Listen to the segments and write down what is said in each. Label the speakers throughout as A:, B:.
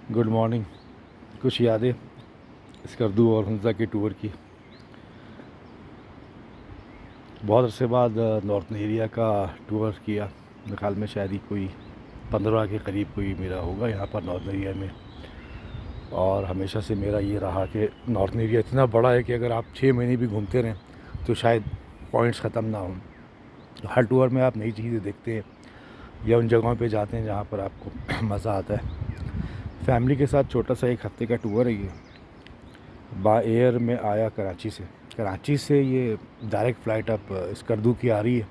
A: Good morning. कुछ यादें स्कर्दू और हंसा के टूर की। बहुत अरसे बाद नॉर्थ एरिया का टूर किया। मेरे ख्याल में शायद ही कोई 15 के करीब कोई मेरा होगा यहाँ पर नॉर्थ एरिया में। और हमेशा से मेरा ये रहा कि नॉर्थ एरिया इतना बड़ा है कि अगर आप 6 महीने भी घूमते रहें तो शायद पॉइंट्स ख़त्म ना हों। हर टूर में आप नई चीज़ें देखते हैं या उन जगहों पे जाते हैं जहाँ पर आपको मज़ा आता है। फैमिली के साथ छोटा सा 1 हफ़्ते का टूर है ये। बाय एयर में आया कराची से ये डायरेक्ट फ़्लाइट अब स्कर्दू की आ रही है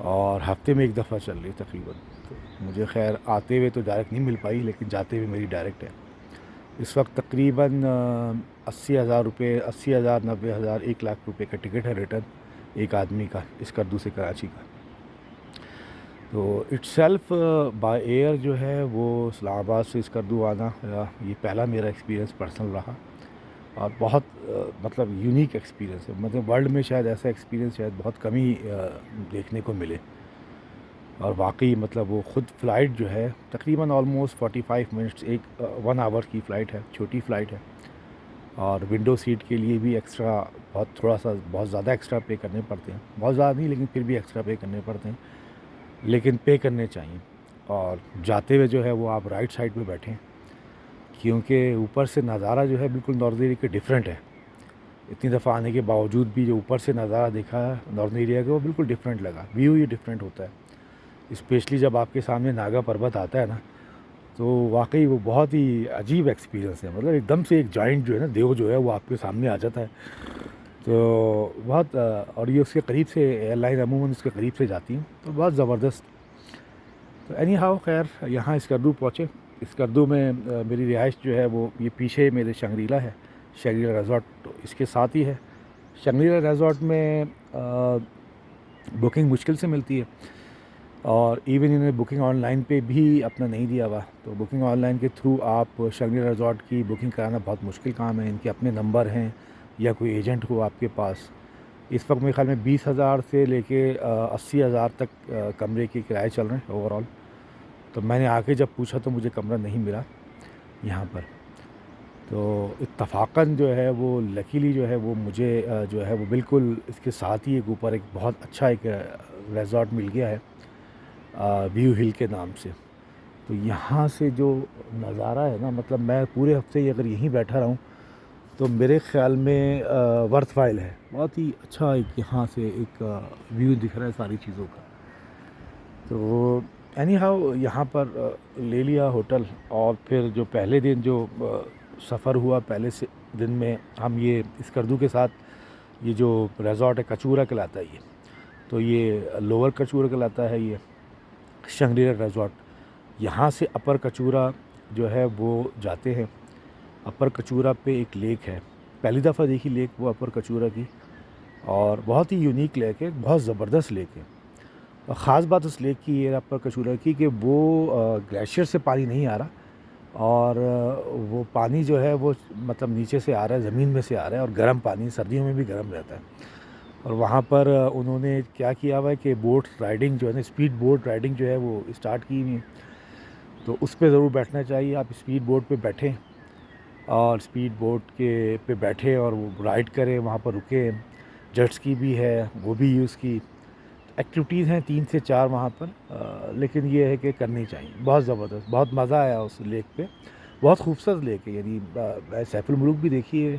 A: और हफ्ते में 1 दफ़ा चल रही है तकरीबन। तो मुझे खैर आते हुए तो डायरेक्ट नहीं मिल पाई, लेकिन जाते हुए मेरी डायरेक्ट है। इस वक्त तकरीबन 80,000 रुपये, 80,000, 90,000, 1 लाख रुपये का टिकट है रिटर्न एक आदमी का स्कर्दू से कराची का। तो इट्सेल्फ बाय एयर जो है वो इस्लामाबाद से स्कर्दू आना ये पहला मेरा एक्सपीरियंस पर्सनल रहा और बहुत मतलब यूनिक एक्सपीरियंस है। मतलब वर्ल्ड में शायद ऐसा एक्सपीरियंस शायद बहुत कम ही देखने को मिले। और वाकई मतलब वो ख़ुद फ़्लाइट जो है तकरीबन ऑलमोस्ट 45 मिनट्स 1 आवर की फ़्लाइट है, छोटी फ़्लाइट है। और विंडो सीट के लिए भी एक्स्ट्रा बहुत ज़्यादा एक्स्ट्रा पे करने पड़ते हैं। बहुत ज़्यादा नहीं, लेकिन फिर भी एक्स्ट्रा पे करने पड़ते हैं, लेकिन पे करने चाहिए। और जाते हुए जो है वो आप राइट साइड पे बैठें, क्योंकि ऊपर से नज़ारा जो है बिल्कुल नॉर्थ एरिया के डिफरेंट है। इतनी दफ़ा आने के बावजूद भी जो ऊपर से नज़ारा देखा है नॉर्थ एरिया का वो बिल्कुल डिफरेंट लगा। व्यू ही डिफरेंट होता है, स्पेशली जब आपके सामने नागा पर्वत आता है ना, तो वाकई वो बहुत ही अजीब एक्सपीरियंस है। मतलब एकदम से एक जॉइंट जो है ना, देव जो है वो आपके सामने आ जाता है। तो बहुत और ये उसके करीब से एयरलाइन अमूमन उसके करीब से जाती हैं, तो बहुत ज़बरदस्त। तो एनी हाउ खैर यहाँ स्कर्दू पहुँचे। स्कर्दू में मेरी रिहाइश जो है वो ये पीछे मेरे शंग्रीला है, शंग्रीला रिज़ॉर्ट तो इसके साथ ही है। शंग्रीला रिज़ॉर्ट में बुकिंग मुश्किल से मिलती है और इवन इन्होंने बुकिंग ऑनलाइन पे भी अपना नहीं दिया हुआ। तो बुकिंग ऑनलाइन के थ्रू आप शंग्रीला रिज़ॉर्ट की बुकिंग कराना बहुत मुश्किल काम है। इनके अपने नंबर हैं या कोई एजेंट हो आपके पास। इस वक्त मेरे ख्याल में 20,000 से लेके 80,000 तक कमरे के किराए चल रहे हैं ओवरऑल। तो मैंने आके जब पूछा तो मुझे कमरा नहीं मिला यहाँ पर। तो इत्तफ़ाक़न जो है वो लकीली जो है वो मुझे जो है वो बिल्कुल इसके साथ ही एक ऊपर एक बहुत अच्छा एक रिज़ॉर्ट मिल गया है व्यू हिल के नाम से। तो यहाँ से जो नज़ारा है ना, मतलब मैं पूरे हफ़्ते ही अगर यहीं बैठा रहूँ तो मेरे ख़्याल में वर्थवाइल है। बहुत ही अच्छा एक यहाँ से एक व्यू दिख रहा है सारी चीज़ों का। तो एनी हाउ यहाँ पर ले लिया होटल और फिर जो पहले दिन जो सफ़र हुआ, पहले से दिन में हम ये स्कर्दू के साथ ये जो रिज़ॉर्ट है कचूरा कहलाता है ये। तो ये लोअर कचूरा कहलाता है ये शंग्रीला रिज़ॉर्ट। यहाँ से अपर कचूरा जो है वो जाते हैं। अपर कचूरा पे एक लेक है, पहली दफ़ा देखी लेक वो अपर कचूरा की, और बहुत ही यूनिक लेक है, बहुत ज़बरदस्त लेक है। और ख़ास बात उस लेक की ये अपर कचूरा की कि वो ग्लेशियर से पानी नहीं आ रहा और वो पानी जो है वो मतलब नीचे से आ रहा है, ज़मीन में से आ रहा है, और गर्म पानी, सर्दियों में भी गर्म रहता है। और वहाँ पर उन्होंने क्या किया हुआ है कि बोट राइडिंग जो है ना, स्पीड बोट राइडिंग जो है वो स्टार्ट की हुई है। तो उस पे ज़रूर बैठना चाहिए। आप स्पीड बोट पे बैठें और स्पीड बोट के पे बैठे और वो राइड करें, वहाँ पर रुके। जेट स्की भी है, वो भी यूज़ की। एक्टिविटीज़ हैं 3 से 4 वहाँ पर, लेकिन ये है कि करनी चाहिए। बहुत ज़बरदस्त, बहुत मज़ा आया उस लेक पे। बहुत खूबसूरत लेक है, यानी सैफुल मुलूक भी देखी है,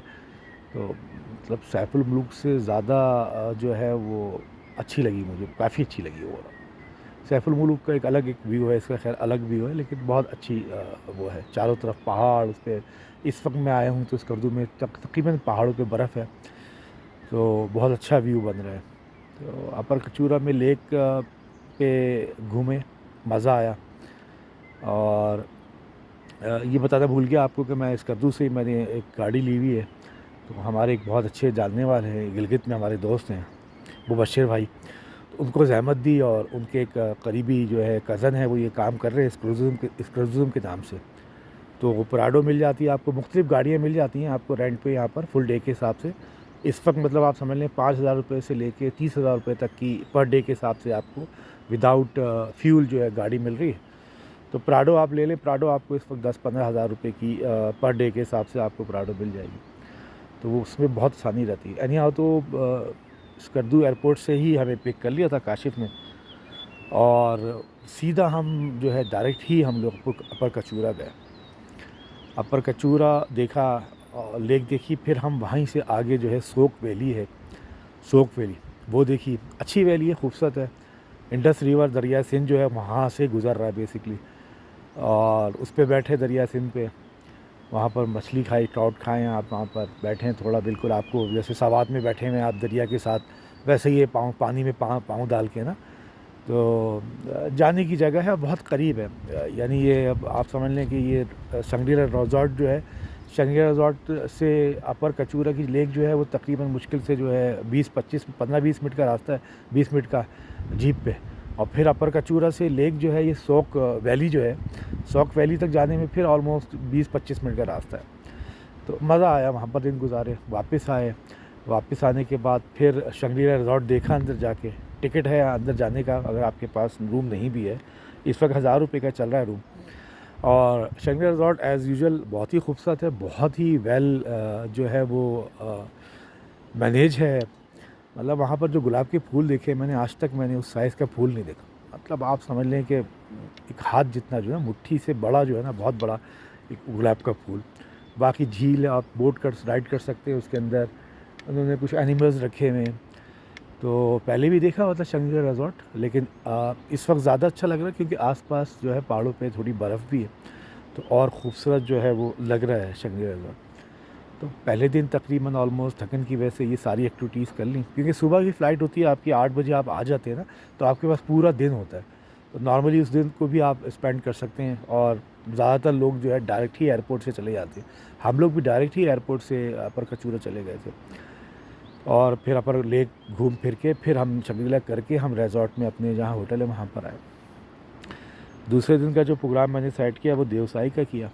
A: तो मतलब सैफुल मुलूक से ज़्यादा जो है वो अच्छी लगी मुझे, काफ़ी अच्छी लगी ओवरऑल। सैफुल मुलूक का एक अलग एक व्यू है, इसका खैर अलग व्यू है, लेकिन बहुत अच्छी वो है। चारों तरफ पहाड़, उस पे इस वक्त मैं आया हूँ तो स्कर्दू में तकरीबन पहाड़ों पे बर्फ़ है, तो बहुत अच्छा व्यू बन रहा है। तो अपर कचूरा में लेक पे घूमे, मज़ा आया। और ये बताना भूल गया आपको कि मैं स्कर्दू से ही मैंने एक गाड़ी ली हुई है। तो हमारे एक बहुत अच्छे जानने वाले हैं, गिलगित में हमारे दोस्त हैं मुबश्शिर भाई, तो उनको ज़हमत दी और उनके एक करीबी जो है कज़न है वो ये काम कर रहे हैं स्क्रज़ुम के नाम से। तो वो पराडो मिल जाती है आपको, मुख्तलिफ़ गाड़ियाँ मिल जाती हैं आपको रेंट पे यहाँ पर फुल डे के हिसाब से। इस वक्त मतलब आप समझ लें 5,000 रुपये से लेके 30,000 रुपये तक की पर डे के हिसाब से आपको विदाउट फ्यूल जो है गाड़ी मिल रही है। तो प्राडो आप ले लें, प्राडो आपको इस वक्त 10-15 हज़ार रुपये की पर डे के हिसाब से आपको प्राडो मिल जाएगी। तो वो उसमें बहुत आसानी रहती है। एनी हाउ तो स्कर्दू एयरपोर्ट से ही हमें पिक कर लिया था काशिफ़ ने, और सीधा हम जो है डायरेक्ट ही हम लोग अपर कचूरा गए। अपर कचूरा देखा, लेक देखी, फिर हम वहीं से आगे जो है सोक वैली है, सोक वैली वो देखी। अच्छी वैली है, खूबसूरत है। इंडस रिवर दरिया सिंध जो है वहाँ से गुज़र रहा है बेसिकली, और उस पे बैठे दरिया सिंध पे, वहाँ पर मछली खाई, ट्राउट खाएँ आप, वहाँ पर बैठें थोड़ा, बिल्कुल आपको जैसे सवात में बैठे हुए आप दरिया के साथ, वैसे ही ये पानी में पाँव डाल के ना, तो जाने की जगह है, बहुत करीब है। यानी ये अब आप समझ लें कि ये शंग्रीला रिज़ॉर्ट जो है, शंग्रीला रिज़ॉर्ट से अपर कचूरा की लेक जो है वो तकरीबन मुश्किल से जो है 15-20 मिनट का रास्ता है, 20 मिनट का जीप पे। और फिर अपर कचूरा से लेक जो है ये सोक वैली जो है, सोक वैली तक जाने में फिर ऑलमोस्ट 20-25 मिनट का रास्ता है। तो मज़ा आया, वहाँ पर दिन गुजारे, वापस आए। वापस आने के बाद फिर शंग्रीला रिज़ॉर्ट देखा अंदर जाके। टिकट है अंदर जाने का, अगर आपके पास रूम नहीं भी है, इस वक्त 1000 रुपये का चल रहा है रूम। और शंग्रीला रिज़ॉर्ट एज़ यूजुअल बहुत ही खूबसूरत है, बहुत ही वेल जो है वो मैनेज है। मतलब वहाँ पर जो गुलाब के फूल देखे मैंने, आज तक मैंने उस साइज़ का फूल नहीं देखा। मतलब आप समझ लें कि एक हाथ जितना जो है, मुट्ठी से बड़ा जो है ना, बहुत बड़ा एक गुलाब का फूल। बाकी झील आप बोट कर राइड कर सकते हैं उसके अंदर। उन्होंने कुछ एनिमल्स रखे हुए हैं, तो पहले भी देखा हुआ था शंग्रीला रिज़ॉर्ट, लेकिन इस वक्त ज़्यादा अच्छा लग रहा है क्योंकि आसपास जो है पहाड़ों पे थोड़ी बर्फ़ भी है, तो और ख़ूबसूरत जो है वो लग रहा है शंग्रीला रिज़ॉर्ट। तो पहले दिन तकरीबन ऑलमोस्ट थकन की वजह से ये सारी एक्टिविटीज़ कर ली, क्योंकि सुबह की फ़्लाइट होती है आपकी 8 बजे, आप आ जाते हैं ना, तो आपके पास पूरा दिन होता है। तो नॉर्मली उस दिन को भी आप स्पेंड कर सकते हैं, और ज़्यादातर लोग जो है डायरेक्ट ही एयरपोर्ट से चले जाते हैं। हम लोग भी डायरेक्ट ही एयरपोर्ट से अपर कचूरा चले गए थे, और फिर अपर लेक घूम फिर के फिर हम शंग्रीला करके हम रिज़ॉर्ट में अपने जहाँ होटल है वहाँ पर आए। दूसरे दिन का जो प्रोग्राम मैंने सेट किया वो देवसाई का किया।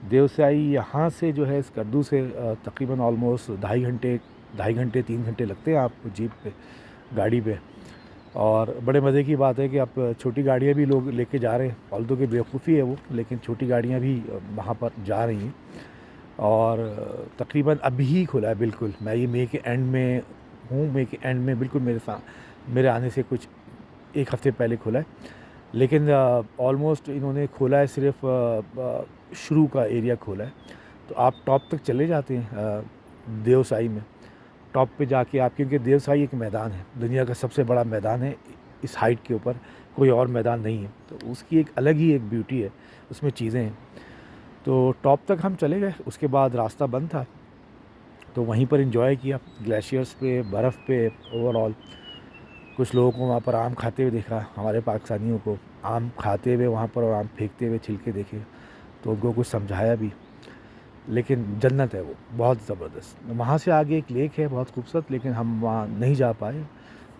A: देवसाई यहाँ से जो है स्कर्दू से तकरीबन ऑलमोस्ट 2.5 घंटे 3 घंटे लगते हैं आपको जीप पे, गाड़ी पे। और बड़े मज़े की बात है कि आप छोटी गाड़ियाँ भी लोग लेके जा रहे हैं, ऑल्दो कि बेवकूफ़ी है वो, लेकिन छोटी गाड़ियाँ भी वहाँ पर जा रही हैं। और तकरीबन अभी ही खुला है, बिल्कुल मैं ये मई के एंड में हूँ, मई के एंड में बिल्कुल मेरे आने से कुछ 1 हफ़्ते पहले खुला है। लेकिन ऑलमोस्ट इन्होंने खोला है सिर्फ शुरू का एरिया खोला है। तो आप टॉप तक चले जाते हैं देवसाई में। टॉप पे जाके आप, क्योंकि देवसाई एक मैदान है, दुनिया का सबसे बड़ा मैदान है, इस हाइट के ऊपर कोई और मैदान नहीं है, तो उसकी एक अलग ही एक ब्यूटी है, उसमें चीज़ें हैं। तो टॉप तक हम चले गए, उसके बाद रास्ता बंद था, तो वहीं पर एंजॉय किया, ग्लेशियर्स पे, बर्फ़ पे। ओवरऑल कुछ लोगों को वहाँ पर आम खाते हुए देखा, हमारे पाकिस्तानियों को आम खाते हुए वहाँ पर, और आम फेंकते हुए छिलके देखे, तो उनको कुछ समझाया भी। लेकिन जन्नत है वो, बहुत ज़बरदस्त। वहाँ से आगे एक लेक है बहुत खूबसूरत, लेकिन हम वहाँ नहीं जा पाए।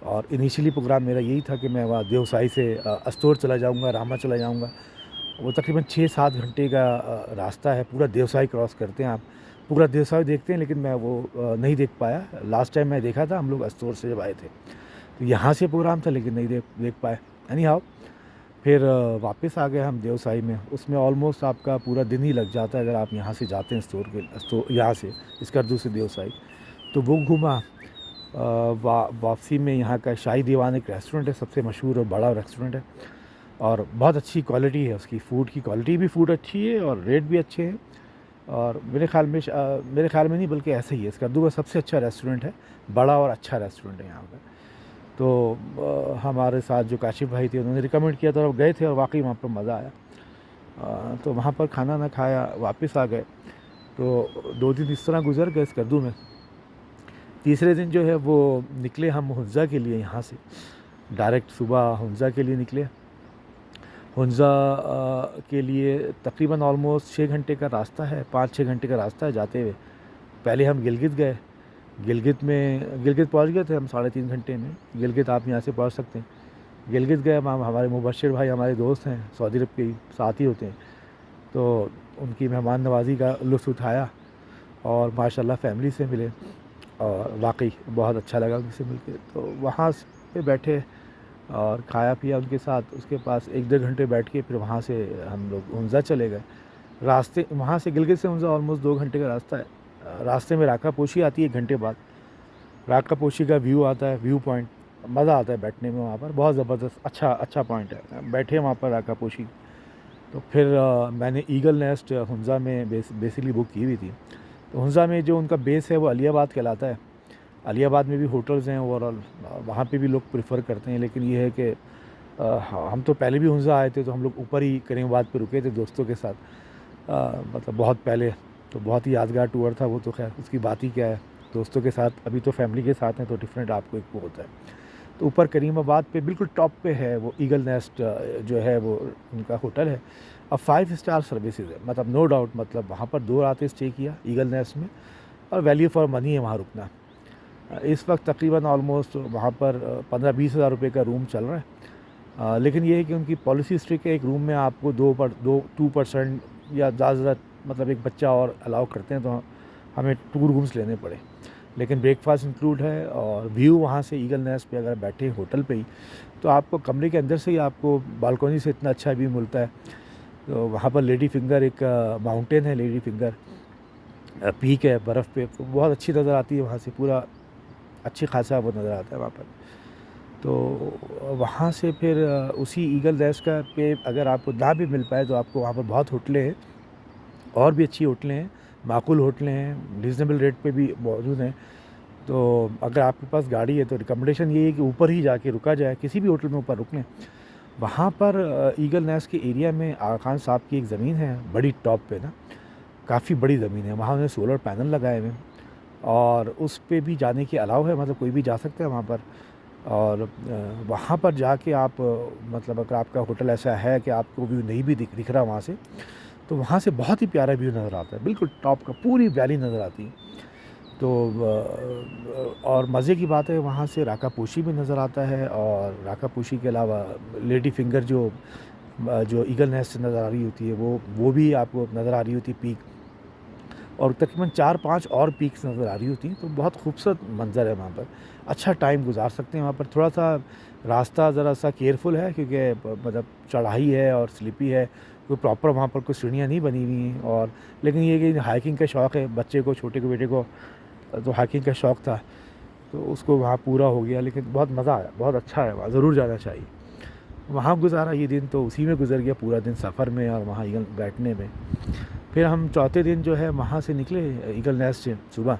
A: और इनिशियली प्रोग्राम मेरा यही था कि मैं वहाँ देवसाई से अस्तोर चला जाऊँगा, रामा चला जाऊँगा। वो तकरीबन 6-7 घंटे का रास्ता है, पूरा देवसाई क्रॉस करते हैं आप, पूरा देवसाई देखते हैं, लेकिन मैं वो नहीं देख पाया। लास्ट टाइम मैं देखा था, हम लोग अस्तोर से जब आए थे, तो यहाँ से प्रोग्राम था, लेकिन नहीं देख पाए। एनी हाउ फिर वापस आ गए हम देवसाई में। उसमें ऑलमोस्ट आपका पूरा दिन ही लग जाता है अगर आप यहाँ से जाते हैं यहाँ से स्कर्दू से देवसाई। तो वो घूमा। वापसी में यहाँ का शाही दीवान एक रेस्टोरेंट है, सबसे मशहूर और बड़ा रेस्टोरेंट है, और बहुत अच्छी क्वालिटी है उसकी, फ़ूड की क्वालिटी भी, फ़ूड अच्छी है और रेट भी अच्छे हैं। और मेरे ख्याल में नहीं, बल्कि ऐसे ही है, स्कर्दू का सबसे अच्छा रेस्टोरेंट है, बड़ा और अच्छा रेस्टोरेंट है यहाँ का। तो हमारे साथ जो काशिफ़ भाई थे उन्होंने रिकमेंड किया था, और गए थे, और वाकई वहाँ पर मज़ा आया। तो वहाँ पर खाना ना खाया, वापस आ गए। तो 2 दिन इस तरह गुजर गए स्कर्दू में। तीसरे दिन जो है वो निकले हम हुंज़ा के लिए, यहाँ से डायरेक्ट सुबह हुंज़ा के लिए निकले। हुंज़ा के लिए तकरीबन ऑलमोस्ट 6 घंटे का रास्ता है, 5-6 घंटे का रास्ता है जाते हुए। पहले हम गिलगित गए, गिलगित पहुंच गए थे हम 3.5 घंटे में। गिलगित आप यहाँ से पहुंच सकते हैं। गिलगित गए हम, हमारे मुबशिर भाई हमारे दोस्त हैं, सऊदी अरब के साथ ही होते हैं, तो उनकी मेहमान नवाज़ी का लुत्फ़ उठाया, और माशाल्लाह फैमिली से मिले, और वाकई बहुत अच्छा लगा उनसे मिलके। तो वहाँ पे बैठे, और खाया पिया उनके साथ। उसके पास 1 डेढ़ घंटे बैठ के फिर वहाँ से हम लोग हुंज़ा चले गए। रास्ते वहाँ से गिलगित से हुंज़ा ऑलमोस्ट 2 घंटे का रास्ता है। रास्ते में राका पोशी आती है 1 घंटे बाद। राका पोशी का व्यू आता है, व्यू पॉइंट, मज़ा आता है बैठने में वहाँ पर, बहुत ज़बरदस्त अच्छा पॉइंट है। बैठे वहाँ पर राका पोशी। तो फिर मैंने ईगल नेस्ट हुंज़ा में बेसिकली बुक की हुई थी। तो हुंज़ा में जो उनका बेस है वो अलियाबाद कहलाता है। अलियाबाद में भी होटल्स हैं ओवरऑल, वहाँ पे भी लोग प्रेफर करते हैं। लेकिन ये है कि हम तो पहले भी हुंज़ा आए थे, तो हम लोग ऊपर ही करीमाबाद पे रुके थे दोस्तों के साथ। मतलब बहुत पहले, तो बहुत ही यादगार टूर था वो। तो खैर उसकी बात ही क्या है, दोस्तों के साथ, अभी तो फैमिली के साथ हैं तो डिफरेंट आपको एक वो होता है। तो ऊपर करीमाबाद पे बिल्कुल टॉप पे है वो ईगल नेस्ट जो है वो उनका होटल है। अब 5 स्टार सर्विसेज है, मतलब नो डाउट, मतलब वहाँ पर 2 रातें स्टे किया ईगल नेस्ट में, और वैल्यू फॉर मनी है वहाँ रुकना। इस वक्त तकरीबन ऑलमोस्ट वहाँ पर 15-20 हज़ार रुपये का रूम चल रहा है। लेकिन ये है कि उनकी पॉलिसी स्ट्रिक्ट है, एक रूम में आपको 2% या ज़्यादा से ज़्यादा, मतलब एक बच्चा और अलाउ करते हैं, तो हमें 2 रूम्स लेने पड़े। लेकिन ब्रेकफास्ट इंक्लूड है, और व्यू वहाँ से ईगल नेस्ट पे अगर बैठे होटल पे ही, तो आपको कमरे के अंदर से ही आपको बालकोनी से इतना अच्छा व्यू मिलता है। तो वहाँ पर लेडी फिंगर एक माउंटेन है, लेडी फिंगर पीक है बर्फ़ पे, तो बहुत अच्छी नज़र आती है वहाँ से, पूरा अच्छी खासा वो नज़र आता है वहाँ पर। तो वहाँ से फिर उसी ईगल नेस्ट का पे अगर आपको ना भी मिल पाए, तो आपको वहाँ पर बहुत होटलें हैं, और भी अच्छी होटलें हैं, माकूल होटलें हैं, रीज़नेबल रेट पे भी मौजूद हैं। तो अगर आपके पास गाड़ी है तो रिकमेंडेशन ये है कि ऊपर ही जाके रुका जाए, किसी भी होटल में ऊपर रुक लें। वहाँ पर ईगल नेस्ट के एरिया में आगा खान साहब की एक ज़मीन है, बड़ी टॉप पे ना, काफ़ी बड़ी ज़मीन है। वहाँ उन्होंने सोलर पैनल लगाए हुए हैं, और उस पे भी जाने की अलाउ है, मतलब कोई भी जा सकता है वहाँ पर। और वहाँ पर जाके आप मतलब अगर आपका होटल ऐसा है कि आपको व्यू नहीं भी दिख रहा वहाँ से, तो वहाँ से बहुत ही प्यारा व्यू नज़र आता है, बिल्कुल टॉप का, पूरी वैली नज़र आती है। तो और मज़े की बात है, वहाँ से राका पोशी भी नज़र आता है, और राका पोशी के अलावा लेडी फिंगर जो ईगल नेस्ट से नज़र आ रही होती है, वो भी आपको नज़र आ रही होती है पीक, और तकरीबन 4-5 और पीक्स नज़र आ रही होती हैं। तो बहुत खूबसूरत मंज़र है वहाँ पर, अच्छा टाइम गुजार सकते हैं वहाँ पर। थोड़ा सा रास्ता ज़रा सा केयरफुल है, क्योंकि मतलब चढ़ाई है और स्लिपी है, कोई प्रॉपर वहाँ पर कोई सीढ़ियाँ नहीं बनी हुई हैं। और लेकिन ये कि हाइकिंग का शौक़ है बच्चे को, छोटे को, बेटे को, तो हाइकिंग का शौक़ था, तो उसको वहाँ पूरा हो गया। लेकिन बहुत मज़ा आया, बहुत अच्छा है वहाँ, ज़रूर जाना चाहिए। वहाँ गुजारा ये दिन, तो उसी में गुजर गया पूरा दिन, सफ़र में और वहाँ ईगल बैठने में। फिर हम चौथे दिन जो है वहाँ से निकले ईगल नेस्ट से, सुबह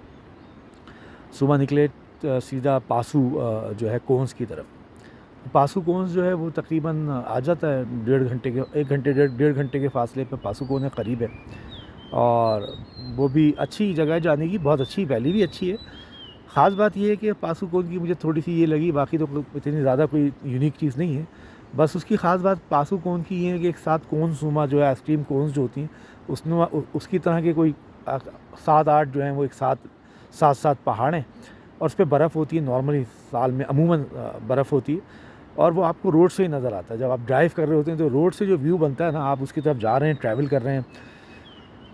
A: सुबह निकले सीधा पासू जो है कोंस की तरफ। पासू कोंस जो है वो तकरीबन आ जाता है 1.5 घंटे के, 1 घंटे 1.5 घंटे के फासले पर पासू कोन है, करीब है। और वो भी अच्छी जगह है जाने की, बहुत अच्छी, वैली भी अच्छी है। ख़ास बात ये है कि पासू कोन की मुझे थोड़ी सी ये लगी, बाकी तो इतनी ज़्यादा कोई यूनिक चीज़ नहीं है। बस उसकी ख़ास बात पासू कोन की ये है कि एक साथ कोन्स नुमा जो है आइसक्रीम कोन्स जो होती हैं, उसकी तरह के कोई 7-8 जो हैं वो एक साथ 7-7 पहाड़ हैं, और उस पर बर्फ़ होती है। नॉर्मली साल में अमूमन बर्फ़ होती है, और वो आपको रोड से ही नज़र आता है। जब आप ड्राइव कर रहे होते हैं तो रोड से जो व्यू बनता है ना, आप उसकी तरफ जा रहे हैं, ट्रैवल कर रहे हैं,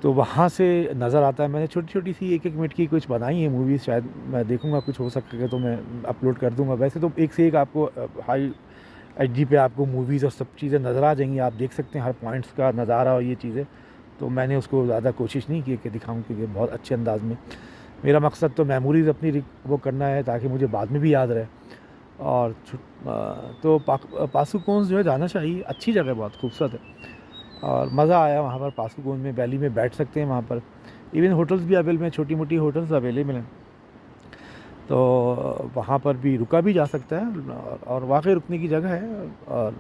A: तो वहाँ से नज़र आता है। मैंने छोटी-छोटी सी 1-1 मिनट की कुछ बनाई है मूवीज़, शायद मैं देखूँगा कुछ हो सकेगा तो मैं अपलोड कर दूँगा। वैसे तो एक से एक आपको हाई एचडी पे आपको मूवीज़ और सब चीज़ें नज़र आ जाएंगी, आप देख सकते हैं हर पॉइंट्स का नज़ारा और ये चीज़ें। तो मैंने उसको ज़्यादा कोशिश नहीं की कि दिखाऊं, क्योंकि बहुत अच्छे अंदाज़ में, मेरा मकसद तो मेमोरीज़ अपनी वो करना है ताकि मुझे बाद में भी याद रहे। और तो पासू कोन्स जो है जाना चाहिए, अच्छी जगह है, बहुत खूबसूरत है, और मज़ा आया वहाँ पर। पासू कोन में वैली में बैठ सकते हैं वहाँ पर, इवन होटल्स भी अवेलेबल हैं, छोटी मोटी होटल्स अवेलेबल हैं, तो वहाँ पर भी रुका भी जा सकता है, और वाकई रुकने की जगह है। और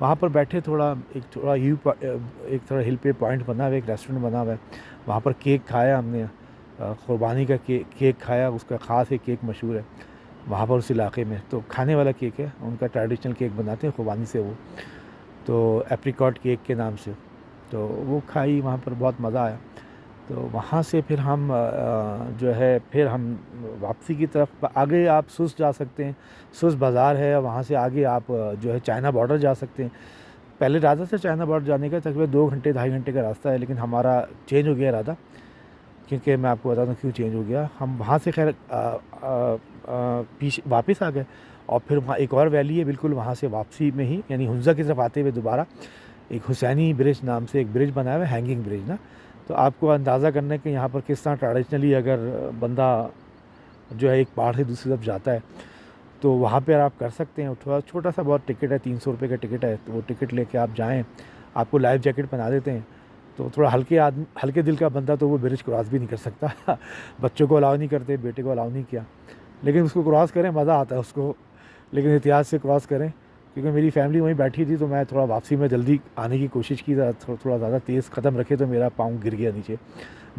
A: वहाँ पर बैठे थोड़ा हिल पे पॉइंट बना हुआ है, एक रेस्टोरेंट बना हुआ है, वहाँ पर केक खाया हमने, क़ुरबानी का केक खाया, उसका ख़ास एक केक मशहूर है वहाँ पर उस इलाके में। तो खाने वाला केक है, उनका ट्रेडिशनल केक बनाते हैं क़ुरबानी से वो, तो एप्रिकॉट केक के नाम से, तो वो खाई वहाँ पर, बहुत मज़ा आया। तो वहाँ से फिर हम जो है फिर हम वापसी की तरफ आगे आप सुस जा सकते हैं, सुस बाज़ार है, वहाँ से आगे आप जो है चाइना बॉर्डर जा सकते हैं। पहले इरादा था चाइना बॉर्डर जाने का, तकरीबन 2 घंटे 2.5 घंटे का रास्ता है, लेकिन हमारा चेंज हो गया इरादा, क्योंकि मैं आपको बताता हूँ क्यों चेंज हो गया। हम वहाँ से खैर पीछे वापस आ गए, और फिर वहाँ एक और वैली है बिल्कुल वहाँ से वापसी में ही, यानी हुंज़ा की तरफ आते हुए दोबारा एक हुसैनी ब्रिज नाम से एक ब्रिज बनाया हुआ है, हैंगिंग ब्रिज ना। तो आपको अंदाज़ा करना है कि यहाँ पर किस तरह ट्रेडिशनली अगर बंदा जो है एक पहाड़ से दूसरी तरफ जाता है तो वहाँ पर आप कर सकते हैं। थोड़ा छोटा सा बहुत टिकट है, 300 रुपये का टिकट है, तो वो टिकट लेके आप जाएँ। आपको लाइफ जैकेट पहना देते हैं, तो थोड़ा हल्के दिल का बंदा तो वो ब्रिज क्रॉस भी नहीं कर सकता बच्चों को अलाउ नहीं करते, बेटे को अलाउ नहीं किया, लेकिन उसको क्रॉस करें, मज़ा आता है उसको, लेकिन एहतियात से क्रॉस करें। क्योंकि मेरी फैमिली वहीं बैठी थी तो मैं थोड़ा वापसी में जल्दी आने की कोशिश की, थोड़ा ज़्यादा तेज़ कदम रखे तो मेरा पाँव गिर गया नीचे।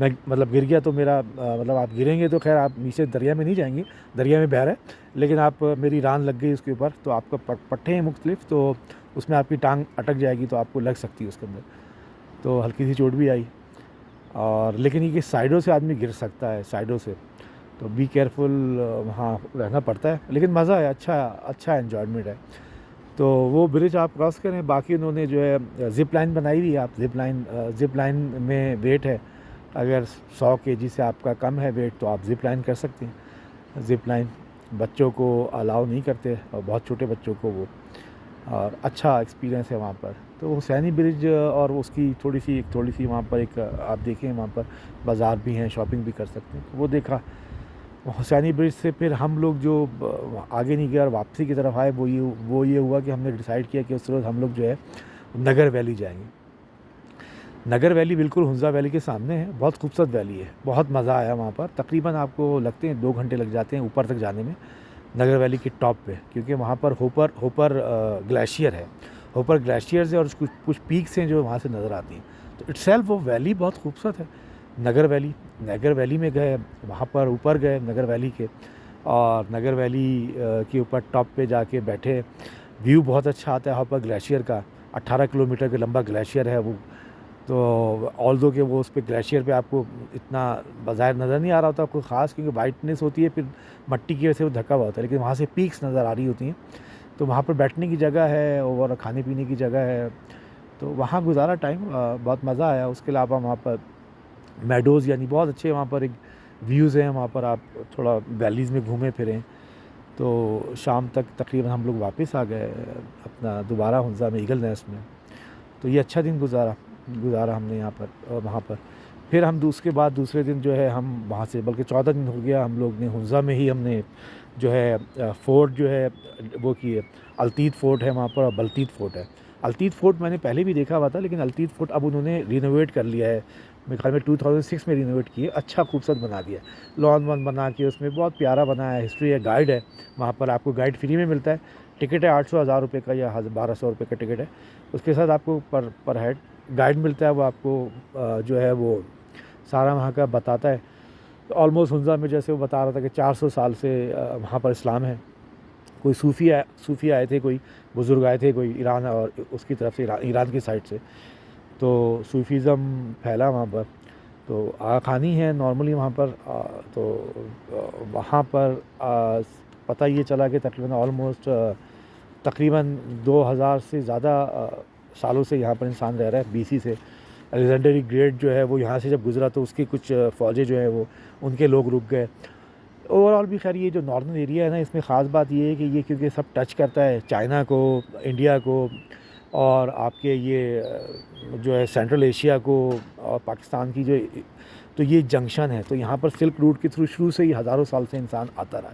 A: मैं मतलब गिर गया तो मेरा मतलब आप गिरेंगे तो खैर आप नीचे दरिया में नहीं जाएंगे, दरिया में बह रहा है, लेकिन आप मेरी रान लग गई उसके ऊपर, तो आपका पट्टे हैं मुख्तलिफ, तो उसमें आपकी टांग अटक जाएगी, तो आपको लग सकती है उसके अंदर, तो हल्की सी चोट भी आई। और लेकिन ये कि साइडों से आदमी गिर सकता है, साइडों से, तो बी केयरफुल वहाँ रहना पड़ता है, लेकिन मज़ा है, अच्छा एन्जॉयमेंट है। तो वो ब्रिज आप क्रॉस करें। बाकी उन्होंने जो है ज़िप लाइन बनाई हुई है, आप ज़िप लाइन में वेट है, अगर 100 केजी से आपका कम है वेट तो आप ज़िप लाइन कर सकते हैं। ज़िप लाइन बच्चों को अलाउ नहीं करते, और बहुत छोटे बच्चों को वो, और अच्छा एक्सपीरियंस है वहाँ पर। तो हुसैनी ब्रिज और उसकी थोड़ी सी वहाँ पर एक आप देखें, वहाँ पर बाज़ार भी हैं, शॉपिंग भी कर सकते हैं, तो वो देखा। हुसैनी ब्रिज से फिर हम लोग जो आगे नहीं गए और वापसी की तरफ आए, वो ये हुआ कि हमने डिसाइड किया कि उस रोज़ हम लोग जो है नगर वैली जाएंगे। नगर वैली बिल्कुल हुंज़ा वैली के सामने है, बहुत खूबसूरत वैली है, बहुत मज़ा आया वहाँ पर। तकरीबन आपको लगते हैं 2 घंटे लग जाते हैं ऊपर तक जाने में, नगर वैली के टॉप पे, क्योंकि वहाँ पर होपर ग्लेशियर है, होपर ग्लेशियर से, और कुछ पीक्स हैं जो वहाँ से नज़र आती हैं। तो इटसेल्फ वो वैली बहुत खूबसूरत है। नगर वैली में गए, वहाँ पर ऊपर गए नगर वैली के, और नगर वैली के ऊपर टॉप पे जाके बैठे। व्यू बहुत अच्छा आता है होपर ग्लेशियर का, 18 किलोमीटर का लंबा ग्लेशियर है वो। तो ऑल्दो कि वो उस पे ग्लेशियर पे आपको इतना बाज़ाहिर नज़र नहीं आ रहा होता कोई ख़ास, क्योंकि वाइटनेस होती है, फिर मट्टी की वजह से वो ढका हुआ होता है, लेकिन वहाँ से पीक्स नज़र आ रही होती हैं। तो वहाँ पर बैठने की जगह है और खाने पीने की जगह है, तो वहाँ गुजारा टाइम, बहुत मज़ा आया। उसके अलावा वहाँ पर मेडोज़, यानी बहुत अच्छे वहाँ पर एक व्यूज़ हैं, वहाँ पर आप थोड़ा वैलीज़ में घूमें फिरें। तो शाम तक तकरीबन हम लोग वापस आ गए अपना दोबारा हुंज़ा में, ईगल नेस्ट में। तो ये अच्छा दिन गुजारा हमने यहाँ पर वहाँ पर। फिर हम उसके बाद दूसरे दिन जो है हम वहाँ से, बल्कि 14 दिन हो गया हम लोग ने हुंज़ा में ही हमने जो है फ़ोर्ट जो है वो किए। अल्तीत फ़ोर्ट है वहाँ पर, और बल्तीत फ़ोर्ट है। अल्तीत फ़ोर्ट मैंने पहले भी देखा हुआ था, लेकिन अल्तीत फ़ोर्ट अब उन्होंने रिनोवेट कर लिया है, मेरे ख्याल में 2006 में रिनोवेट किए, अच्छा खूबसूरत बना दिया, लॉन वॉन बना के उसमें बहुत प्यारा बनाया है। हिस्ट्री है, गाइड है वहाँ पर, आपको गाइड फ्री में मिलता है। टिकट है 800-1000 रुपये का, या 1200 रुपये का टिकट है। उसके साथ आपको पर हेड गाइड मिलता है, वो आपको जो है वो सारा वहाँ का बताता है। तो ऑलमोस्ट हुंज़ा में जैसे वो बता रहा था कि 400 साल से वहाँ पर इस्लाम है। कोई सूफ़ी आए थे, कोई बुज़ुर्ग आए थे, कोई ईरान और उसकी तरफ से, ईरान की साइड से, तो सूफ़ीज़म फैला वहाँ पर। तो आगा खानी है नॉर्मली वहाँ पर, तो वहाँ पर पता ये चला कि तकरीबन ऑलमोस्ट तकरीबन 2000 से ज़्यादा सालों से यहाँ पर इंसान रह रहा है, बीसी से। अलेक्जेंडर ग्रेट जो है वो यहाँ से जब गुजरा तो उसकी कुछ फ़ौजें जो है वो, उनके लोग रुक गए। ओवरऑल भी खैर ये जो नॉर्दर्न एरिया है ना, इसमें ख़ास बात ये है कि ये क्योंकि सब टच करता है चाइना को, इंडिया को, और आपके ये जो है सेंट्रल एशिया को और पाकिस्तान की जो, तो ये जंक्शन है। तो यहाँ पर सिल्क रूट के थ्रू शुरू से ही हज़ारों साल से इंसान आता रहा,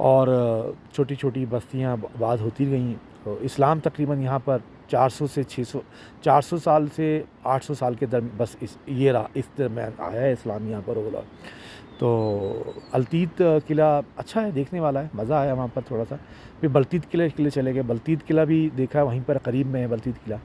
A: और छोटी छोटी बस्तियाँ आबाद होती गई। तो इस्लाम तकरीबन यहाँ पर 400 से 600, 400 साल से 800 साल के बस इस दरम्यान आया है इस्लाम यहाँ पर ओवरऑल। तो अल्तीत किला अच्छा है, देखने वाला है, मज़ा आया वहाँ पर थोड़ा सा। फिर बल्तीत किले चले गए, बल्तीत किला भी देखा, वहीं पर करीब में है बल्तीत किला।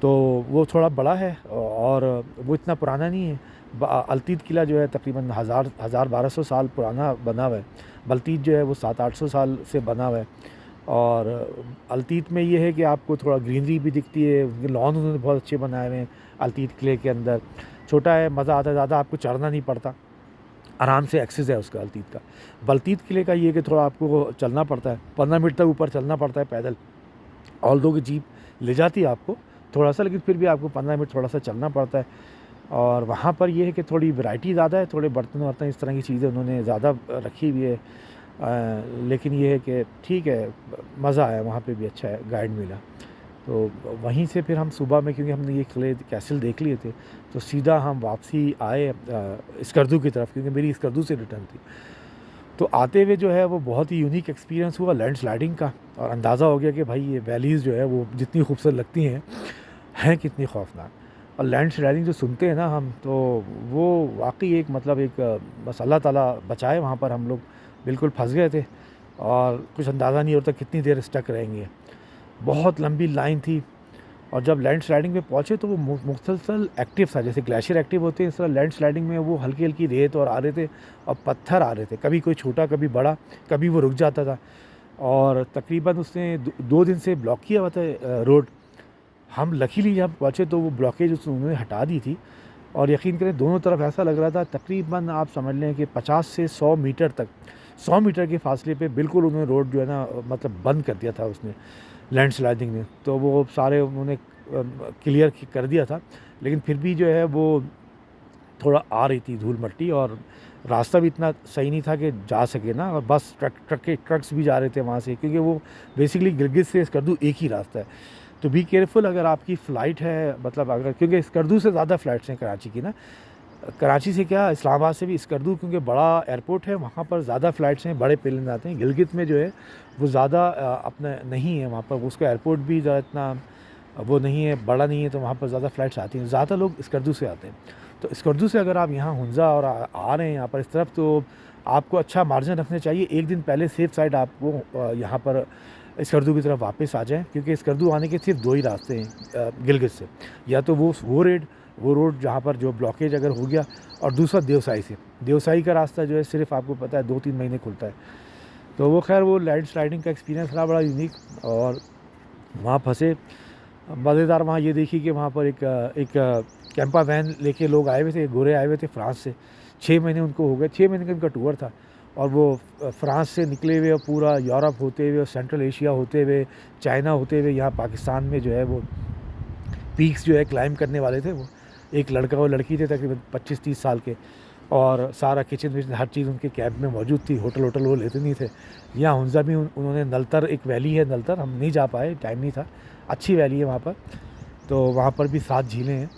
A: तो वो थोड़ा बड़ा है और वो इतना पुराना नहीं है। अल्तीत किला जो है तकरीबन 1200 साल पुराना बना हुआ है। बल्तीत जो है वो 700-800 साल से बना हुआ है। और अल्तीत में ये है कि आपको थोड़ा ग्रीनरी भी दिखती है, उनके लॉन उन्होंने बहुत अच्छे बनाए हुए हैं अल्तीत किले के अंदर। छोटा है, मज़ा आता है, ज़्यादा आपको चढ़ना नहीं पड़ता, आराम से एक्सेस है उसका अल्तीत का। बल्तीत किले का ये कि थोड़ा आपको चलना पड़ता है, 15 मिनट तक ऊपर चलना पड़ता है पैदल। ऑल्दो की जीप ले जाती है आपको थोड़ा सा, लेकिन फिर भी आपको 15 मिनट थोड़ा सा चलना पड़ता है। और वहाँ पर ये है कि थोड़ी वैरायटी ज़्यादा है, थोड़े बर्तन वर्तन इस तरह की चीज़ें उन्होंने ज़्यादा रखी हुई है। लेकिन ये है कि ठीक है, मज़ा आया, वहाँ पे भी अच्छा है, गाइड मिला। तो वहीं से फिर हम सुबह में, क्योंकि हमने ये किले कैसल देख लिए थे, तो सीधा हम वापसी आए स्कर्दू की तरफ, क्योंकि मेरी स्कर्दू से रिटर्न थी। तो आते हुए जो है वो बहुत ही यूनिक एक्सपीरियंस हुआ लैंड स्लाइडिंग का, और अंदाज़ा हो गया कि भाई ये वैलीज़ जो है वो जितनी खूबसूरत लगती हैं कितनी खौफनाक। और लैंड स्लाइडिंग जो सुनते हैं ना हम, तो वो वाकई एक मतलब एक बस अल्लाह ताला बचाए, वहाँ पर हम लोग बिल्कुल फंस गए थे और कुछ अंदाज़ा नहीं होता कितनी देर स्टक रहेंगे। बहुत लंबी लाइन थी, और जब लैंड स्लाइडिंग में पहुँचे तो वो मुसलसल एक्टिव था, जैसे ग्लेशियर एक्टिव होते हैं इस तरह लैंड स्लाइडिंग में वो हल्की हल्की रेत और आ रहे थे और पत्थर आ रहे थे, कभी कोई छोटा कभी बड़ा, कभी वो रुक जाता था। और तकरीबन उसने 2 दिन से ब्लॉक किया हुआ था रोड। हम लकीली जब पहुँचे तो वो ब्लॉकेज उन्होंने हटा दी थी, और यकीन करें दोनों तरफ ऐसा लग रहा था, तकरीबन आप समझ लें कि 50 से 100 मीटर तक, 100 मीटर के फासले पे बिल्कुल उन्होंने रोड जो है ना मतलब बंद कर दिया था उसने, लैंड स्लाइडिंग ने। तो वो सारे उन्होंने क्लियर कर दिया था, लेकिन फिर भी जो है वो थोड़ा आ रही थी धूल मट्टी, और रास्ता भी इतना सही नहीं था कि जा सके ना, और बस ट्रक्स भी जा रहे थे वहाँ से, क्योंकि वो बेसिकली गिलगित से स्कर्दू एक ही रास्ता है। तो बी केयरफुल अगर आपकी फ़्लाइट है, मतलब अगर, क्योंकि स्कर्दू से ज़्यादा फ़्लाइट्स हैं कराची की ना, कराची से क्या इस्लामाबाद से भी स्कर्दू, क्योंकि बड़ा एयरपोर्ट है वहाँ पर ज़्यादा फ़्लाइट्स हैं, बड़े प्लेन आते हैं। गिलगित में जो है वो ज़्यादा अपना नहीं है, वहाँ पर उसका एयरपोर्ट भी ज़्यादा इतना वो नहीं है, बड़ा नहीं है, तो वहाँ पर ज़्यादा फ़्लाइट्स आती हैं। ज़्यादा लोग स्कर्दू से आते हैं। तो स्कर्दू से अगर आप यहाँ हुंज़ा और आ रहे हैं यहाँ पर इस तरफ, तो आपको अच्छा मार्जिन रखना चाहिए। एक दिन पहले सेफ साइड आपको यहाँ पर स्कर्दू की तरफ वापस आ जाएँ, क्योंकि स्कर्दू आने के सिर्फ 2 ही रास्ते हैं गिलगित से, या तो वो रोड जहाँ पर जो ब्लॉकेज अगर हो गया, और दूसरा देवसाई से। देवसाई का रास्ता जो है सिर्फ आपको पता है 2-3 महीने खुलता है। तो वो खैर वो लैंड स्लाइडिंग का एक्सपीरियंस रहा बड़ा यूनिक, और वहाँ फँसे। मज़ेदार वहाँ ये देखी कि वहाँ पर एक कैंपा वैन लेके लोग आए हुए थे, गोरे आए हुए थे फ्रांस से। 6 महीने उनको हो गए, 6 महीने का उनका टूर था, और वो फ्रांस से निकले हुए और पूरा यूरोप होते हुए और सेंट्रल एशिया होते हुए, चाइना होते हुए, यहाँ पाकिस्तान में जो है वो पीक्स जो है क्लाइंब करने वाले थे। वो एक लड़का और लड़की थे तकरीबन 25-30 साल के, और सारा किचन विचन हर चीज़ उनके कैब में मौजूद थी। होटल वो लेते नहीं थे। यहाँ हुंज़ा भी उन्होंने नलतर, एक वैली है नलतर, हम नहीं जा पाए, टाइम नहीं था। अच्छी वैली है वहाँ पर, तो वहाँ पर भी 7 झीलें हैं।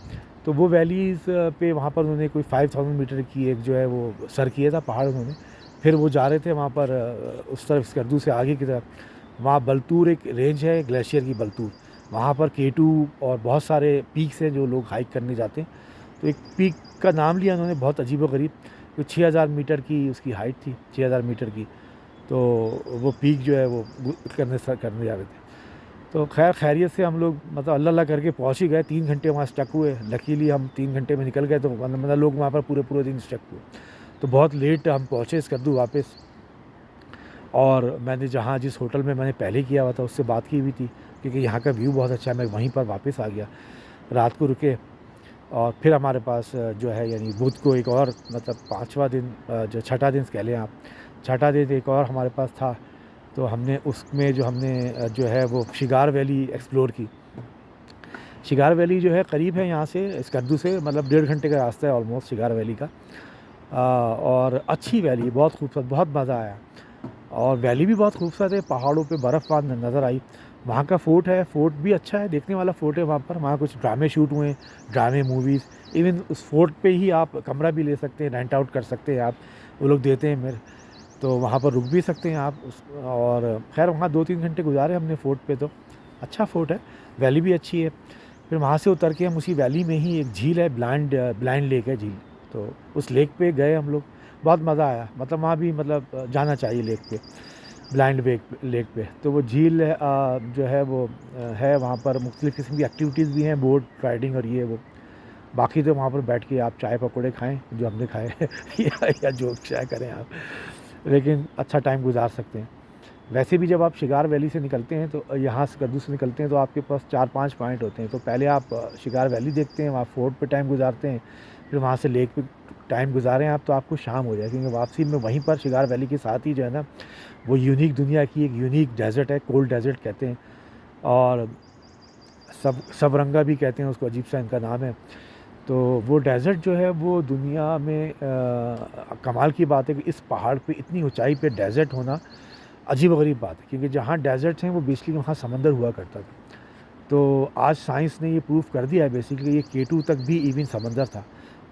A: तो वो वैलीज़ पे वहाँ पर उन्होंने कोई 5000 मीटर की एक जो है वो सर किया था पहाड़ उन्होंने। फिर वो जा रहे थे वहाँ पर उस तरफ स्कर्दू से आगे की तरफ। वहाँ बलतूर एक रेंज है ग्लेशियर की, बलतूर, वहाँ पर K2 और बहुत सारे पीक्स हैं जो लोग हाइक करने जाते हैं। तो एक पीक का नाम लिया उन्होंने बहुत अजीबोगरीब, तो 6000 मीटर की उसकी हाइट थी, 6000 मीटर की। तो वो पीक जो है वो करने जा रहे थे। तो खैरियत से हम लोग मतलब अल्लाह अल्लाह करके पहुँच ही गए। 3 घंटे वहाँ स्टक हुए, लकीली हम 3 घंटे में निकल गए। तो मतलब लोग वहाँ पर पूरे पूरे दिन स्टक हुए, तो बहुत लेट हम पहुँचे स्कर्दू वापस। और मैंने जहाँ जिस होटल में मैंने पहले किया हुआ था उससे बात की हुई थी, क्योंकि यहाँ का व्यू बहुत अच्छा है, मैं वहीं पर वापस आ गया। रात को रुके, और फिर हमारे पास जो है यानी बुध को एक और मतलब 5वां दिन, जो छठा दिन कह लें आप, छठा दिन एक और हमारे पास था। तो हमने उसमें जो हमने जो है वो शिगार वैली एक्सप्लोर की। शिगार वैली जो है करीब है यहाँ से स्कर्दू से, मतलब 1.5 घंटे का रास्ता है ऑलमोस्ट शिगार वैली का। और अच्छी वैली, बहुत खूबसूरत, बहुत मज़ा आया। और वैली भी बहुत खूबसूरत है, पहाड़ों पे बर्फ़ नज़र आई। वहाँ का फ़ोर्ट है, फ़ोर्ट भी अच्छा है, देखने वाला फ़ोर्ट है वहाँ पर। वहाँ कुछ ड्रामे शूट हुए, ड्रामे मूवीज़। इवन उस फ़ोर्ट पे ही आप कमरा भी ले सकते हैं, रेंट आउट कर सकते हैं आप, वो लोग देते हैं मेरे। तो वहाँ पर रुक भी सकते हैं आप और खैर वहाँ 2-3 घंटे गुजारे हमने फ़ोर्ट पे। तो अच्छा फ़ोर्ट है, वैली भी अच्छी है। फिर वहाँ से उतर के हम उसी वैली में ही एक झील है, ब्लाइंड लेक है झील, तो उस लेक पे गए हम लोग। बहुत मज़ा आया, मतलब वहाँ भी मतलब जाना चाहिए लेक पे, ब्लाइंड लेक पे। तो वो झील जो है वो है, वहाँ पर मुख्तलिफ़ किस्म की एक्टिविटीज़ भी हैं, बोट राइडिंग और ये वो। बाकी तो वहाँ पर बैठ के आप चाय पकौड़े खाएं जो हमने खाए या जो चाय करें आप, लेकिन अच्छा टाइम गुजार सकते हैं। वैसे भी जब आप शिगार वैली से निकलते हैं, तो यहाँ स्कर्दू से निकलते हैं, तो आपके पास 4-5 पॉइंट होते हैं। तो पहले आप शिगार वैली देखते हैं, वहाँ फ़ोर्ट पे टाइम गुजारते हैं, फिर वहाँ से लेक पे टाइम गुजारें आप, तो आपको शाम हो जाए, क्योंकि वापसी में वहीं पर शिगार वैली के साथ ही जो है ना वो यूनिक, दुनिया की एक यूनिक डेज़र्ट है, कोल्ड डेज़र्ट कहते हैं, और सबरंगा भी कहते हैं उसको, अजीब सा इनका नाम है। तो वो डेज़र्ट जो है वो दुनिया में कमाल की बात है कि इस पहाड़ पे इतनी ऊंचाई पे डेज़र्ट होना अजीब-व-गरीब बात है, क्योंकि जहाँ डेज़र्ट्स हैं वो बेसिकली वहाँ समंदर हुआ करता था। तो आज साइंस ने ये प्रूव कर दिया है बेसिकली ये K2 तक भी इवन समंदर था,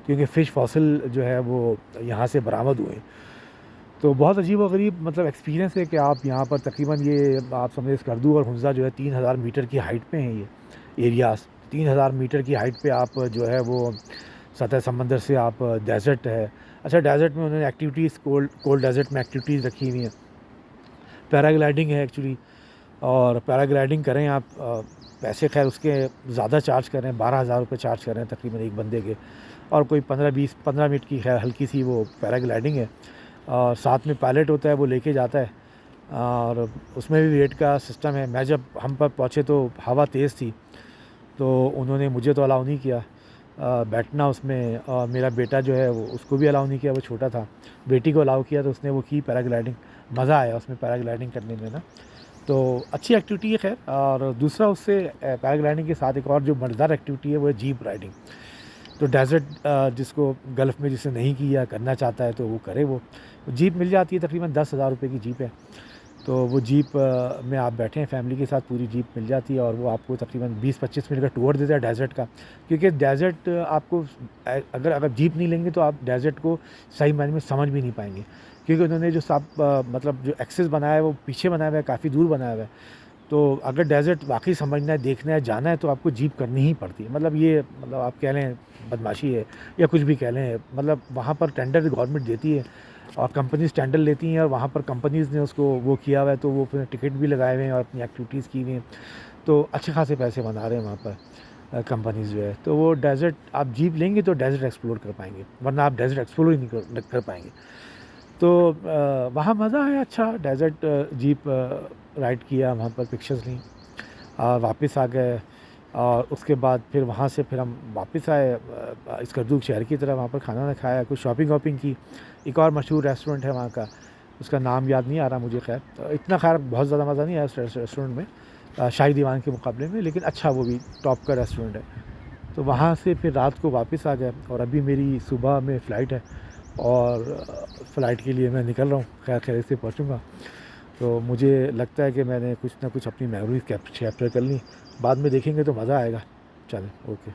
A: क्योंकि फ़िश फॉसिल जो है वो यहाँ से बरामद हुए। तो बहुत अजीब-व-गरीब मतलब एक्सपीरियंस है कि आप यहाँ पर तकरीबन ये आप समझिए स्कर्दू और हुंज़ा जो है 3000 मीटर की हाइट पे हैं ये एरियाज़। 3000 मीटर की हाइट पे आप जो है वो सतह समंदर से आप डेज़र्ट है। अच्छा, डेज़र्ट में उन्होंने एक्टिविटीज़ कोल्ड कोल्ड डेज़र्ट में एक्टिविटीज़ रखी हुई हैं। पैराग्लाइडिंग है एक्चुअली, और पैराग्लाइडिंग करें आप पैसे खैर उसके ज़्यादा चार्ज कर रहे हैं, 12,000 रुपये चार्ज कर रहे हैं तकरीबन एक बंदे के, और कोई 15 मिनट की खैर हल्की सी वो पैराग्लाइडिंग है, और साथ में पायलट होता है वो लेके जाता है, और उसमें भी वेट का सिस्टम है। मैं जब हम पर पहुँचे तो हवा तेज़ थी, तो उन्होंने मुझे तो अलाउ नहीं किया बैठना उसमें, और मेरा बेटा जो है वो उसको भी अलाउ नहीं किया, वो छोटा था। बेटी को अलाउ किया तो उसने वो की पैराग्लाइडिंग, मज़ा आया उसमें पैराग्लाइडिंग करने में ना। तो अच्छी एक्टिविटी है खैर। और दूसरा उससे पैराग्लाइडिंग के साथ एक और जो मज़ेदार एक्टिविटी है वो है जीप राइडिंग। तो डेज़र्ट जिसको गल्फ़ में जिसे नहीं किया करना चाहता है तो वो करे। वो जीप मिल जाती है, तकरीबन 10,000 रुपये की जीप है। तो वो जीप में आप बैठे हैं फैमिली के साथ, पूरी जीप मिल जाती है, और वो आपको तकरीबन 20-25 मिनट का टूर देता है डेज़र्ट का। क्योंकि डेज़र्ट आपको अगर जीप नहीं लेंगे तो आप डेज़र्ट को सही मायने में समझ भी नहीं पाएंगे, क्योंकि उन्होंने जो मतलब जो एक्सेस बनाया है वो पीछे बनाया हुआ है, काफ़ी दूर बनाया हुआ है। तो अगर डेज़र्ट वाक़ई समझना है, देखना है, जाना है तो आपको जीप करनी ही पड़ती है। मतलब ये मतलब आप कह लें बदमाशी है या कुछ भी कह लें, मतलब वहाँ पर टेंडर गवर्नमेंट देती है और कंपनीज़ टेंडर लेती हैं, और वहाँ पर कंपनीज़ ने उसको वो किया हुआ है, तो वो अपने टिकट भी लगाए हुए हैं और अपनी एक्टिविटीज़ की हुई हैं। तो अच्छे खासे पैसे बना रहे हैं वहाँ पर कंपनीज़ जो है। तो वो डेज़र्ट आप जीप लेंगे तो डेज़र्ट एक्सप्लोर कर पाएँगे, वरना आप डेज़र्ट एक्सप्लोर ही नहीं कर पाएँगे। तो वहाँ मज़ा आया, अच्छा डेज़र्ट जीप राइड किया, वहाँ पर पिक्चर्स लीं, वापस आ गए, और उसके बाद फिर वहाँ से फिर हम वापस आए स्कर्दू शहर की तरफ। वहाँ पर खाना वाना खाया, कुछ शॉपिंग वॉपिंग की। एक और मशहूर रेस्टोरेंट है वहाँ का, उसका नाम याद नहीं आ रहा मुझे, खैर तो इतना खैर बहुत ज़्यादा मज़ा नहीं आया उस रेस्टोरेंट में शाही दीवान के मुकाबले में, लेकिन अच्छा वो भी टॉप का रेस्टोरेंट है। तो वहाँ से फिर रात को वापस आ गए, और अभी मेरी सुबह में फ़्लाइट है, और फ़्लाइट के लिए मैं निकल रहा हूँ, खैर खैरियत से पहुँचूँगा। तो मुझे लगता है कि मैंने कुछ ना कुछ अपनी मेमोरीज़ कैप्चर कर ली, बाद में देखेंगे तो मज़ा आएगा। चलें, ओके।